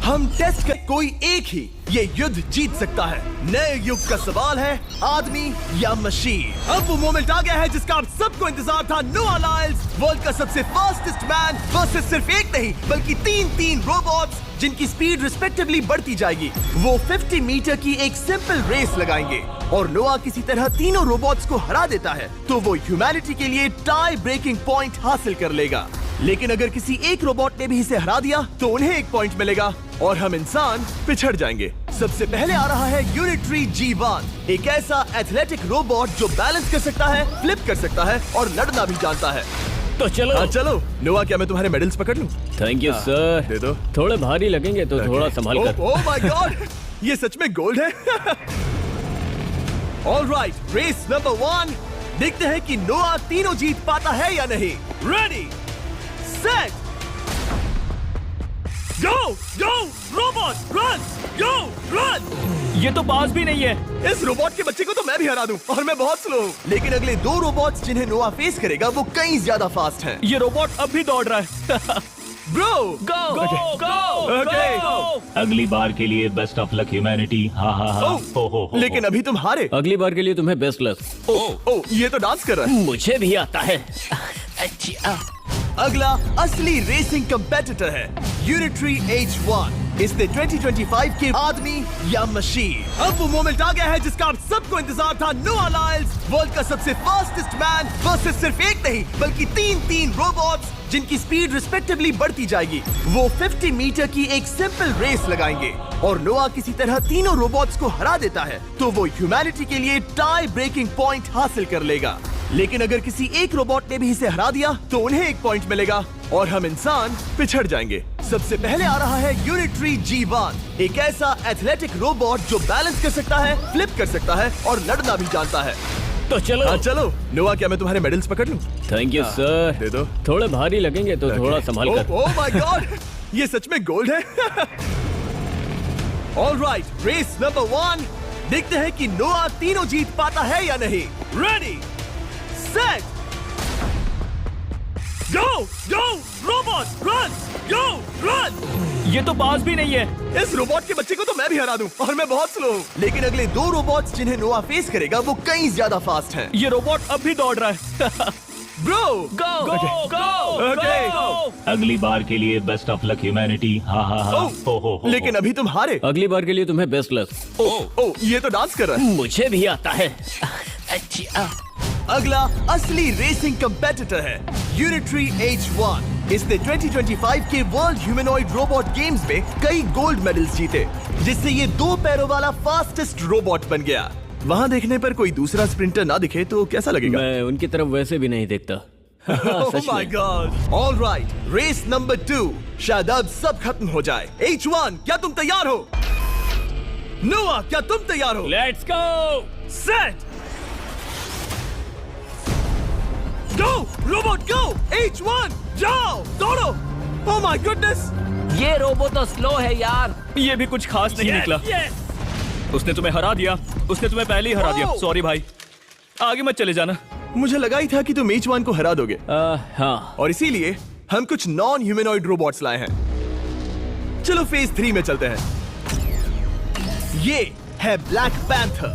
हम टेस्ट कर कोई एक ही ये युद्ध जीत सकता है। नए युग का सवाल है आदमी या मशीन। अब वो मोमेंट आ गया है जिसका आप सबको इंतजार था। नोआ लाइल्स वर्ल्ड का सबसे फास्टेस्ट मैन वर्सेस सिर्फ एक नहीं बल्कि तीन रोबोट्स जिनकी स्पीड रिस्पेक्टिवली बढ़ती जाएगी। वो 50 मीटर की एक सिंपल रेस लगाएंगे और नोआ किसी तरह तीनों रोबोट्स को हरा देता है तो वो ह्यूमैनिटी के लिए टाई ब्रेकिंग पॉइंट हासिल कर लेगा। लेकिन अगर किसी एक रोबोट ने भी इसे हरा दिया तो उन्हें एक पॉइंट मिलेगा और हम इंसान पिछड़ जाएंगे। सबसे पहले आ रहा है यूनिट्री G1, एक ऐसा एथलेटिक रोबोट जो बैलेंस कर सकता है, फ्लिप कर सकता है और लड़ना भी जानता है। तो चलो। हाँ चलो। नोआ, क्या मैं तुम्हारे मेडल्स पकड़ लूं? Thank you sir. दे दो। थोड़े भारी लगेंगे तो थोड़ा संभाल कर। ओह माय गॉड, ये सच में गोल्ड है। Alright, race number 1। देखते हैं कि नोआ तीनों जीत पाता है या नहीं। रेडी, सेट, गो गो रोबोट रन, गो रन। ये तो पास भी नहीं है। इस रोबोट के बच्चे को तो मैं भी हरा दूं और मैं बहुत स्लो हूं। लेकिन अगले 2 रोबोट्स जिन्हें नोआ फेस करेगा वो कहीं ज्यादा फास्ट हैं। ये रोबोट अब भी दौड़ रहा है। ब्रो गो गो गो। अगली बार के लिए बेस्ट ऑफ लक ह्यूमैनिटी। हाँ। लेकिन अभी तुम हारे। अगली बार के लिए तुम्हें बेस्ट लक। ओ, ये तो डांस कर रहा है। मुझे भी आता है। अगला असली रेसिंग कंपेटिटर है यूनिट्री H1। इसने 2025 के आदमी या मशीन। अब वो मोमेंट आ गया है जिसका आप सबको इंतजार था। नोआ लाइल्स वर्ल्ड का सबसे फास्टेस्ट मैन वर्सेस सिर्फ एक नहीं बल्कि तीन रोबोट्स जिनकी स्पीड रिस्पेक्टिवली बढ़ती जाएगी। वो 50 मीटर की एक सिंपल रेस लगाएंगे और नोआ किसी तरह तीनों रोबोट्स को हरा देता है तो वो ह्यूमैनिटी के लिए टाई ब्रेकिंग पॉइंट हासिल कर लेगा। लेकिन अगर किसी एक रोबोट ने भी इसे हरा दिया तो उन्हें एक पॉइंट मिलेगा और हम इंसान पिछड़ जाएंगे। सबसे पहले आ रहा है यूनिट्री G1, एक ऐसा एथलेटिक रोबोट जो बैलेंस कर सकता है, फ्लिप कर सकता है और लड़ना भी जानता है। तो चलो। हाँ चलो। नोआ, क्या मैं तुम्हारे मेडल्स पकड़ लूं? Thank you sir. दे दो। थोड़े भारी लगेंगे तो थोड़ा संभाल कर। ओह माय गॉड, ये सच में गोल्ड है। Alright, race number 1। देखते हैं कि नोआ तीनों जीत पाता है या नहीं। रेडी, सेट, गो गो रोबोट रन, गो रन। ये तो पास भी नहीं है। इस रोबोट के बच्चे को तो मैं भी हरा दूं और मैं बहुत स्लो हूं। लेकिन अगले 2 रोबोट्स जिन्हें नोआ फेस करेगा वो कहीं ज्यादा फास्ट हैं। ये रोबोट अब भी दौड़ रहा है। ब्रो गो गो। अगली बार के लिए बेस्ट ऑफ लक ह्यूमैनिटी। हाँ। लेकिन अभी तुम हारे। अगली बार के लिए तुम्हें बेस्ट लक। ओ, ये तो डांस कर रहा है। मुझे भी आता है। अगला असली रेसिंग कंपेटिटर है यूनिट्री H1। इसने 2025 के वर्ल्ड ह्यूमनॉइड रोबोट गेम्स में कई गोल्ड मेडल्स जीते जिससे ये 2 पैरों वाला फास्टेस्ट रोबोट बन गया। वहाँ देखने पर कोई दूसरा स्प्रिंटर ना दिखे तो कैसा लगेगा? मैं उनकी तरफ वैसे भी नहीं देखता। Oh my God! All right, race number 2। शायद अब सब खत्म हो जाए। H1, क्या तुम तैयार हो? नोआ, क्या तुम तैयार हो? Let's go. Set, go robot go. H1, जाओ दौड़ो। Oh my goodness! ये रोबोट तो स्लो है यार। ये भी कुछ खास नहीं निकला। उसने तुम्हें हरा दिया। उसने तुम्हें पहले ही हरा दिया। सॉरी भाई, आगे मत चले जाना। मुझे लगा ही था कि तुम H1 को हरा दोगे। हाँ। और इसीलिए हम कुछ नॉन ह्यूमनॉइड रोबोट्स लाए हैं। चलो फेज 3 में चलते हैं। ये है ब्लैक पैंथर,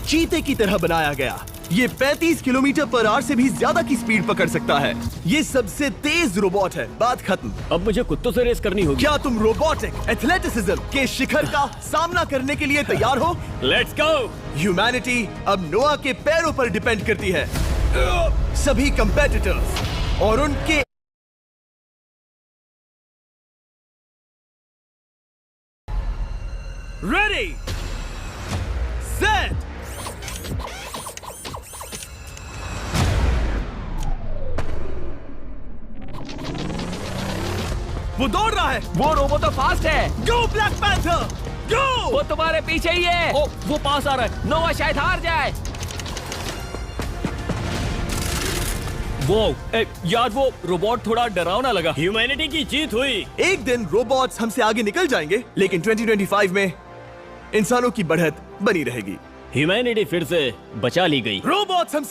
चीते की तरह बनाया गया। ये 35 किलोमीटर पर आवर से भी ज्यादा की स्पीड पकड़ सकता है। ये सबसे तेज रोबोट है। बात खत्म। अब मुझे कुत्तों से रेस करनी होगी। क्या तुम रोबोटिक एथलेटिसिज्म के शिखर का सामना करने के लिए तैयार हो? Let's go. ह्यूमैनिटी अब नोआ के पैरों पर डिपेंड करती है। सभी कंपेटिटर्स और उनके रेडी, सेट, वो दौड़ रहा है। वो रोबोट तो फास्ट है। गो ब्लैक पैंथर, गो। वो तुम्हारे पीछे ही है। ओ, वो पास आ रहा है। नोआ शायद हार जाए। वो यार, वो रोबोट थोड़ा डरावना लगा। ह्यूमैनिटी की जीत हुई। एक दिन रोबोट्स हमसे आगे निकल जाएंगे लेकिन 2025 में इंसानों की बढ़त बनी रहेगी। ह्यूमैनिटी फिर से बचा ली गई। रोबोट्स हमसे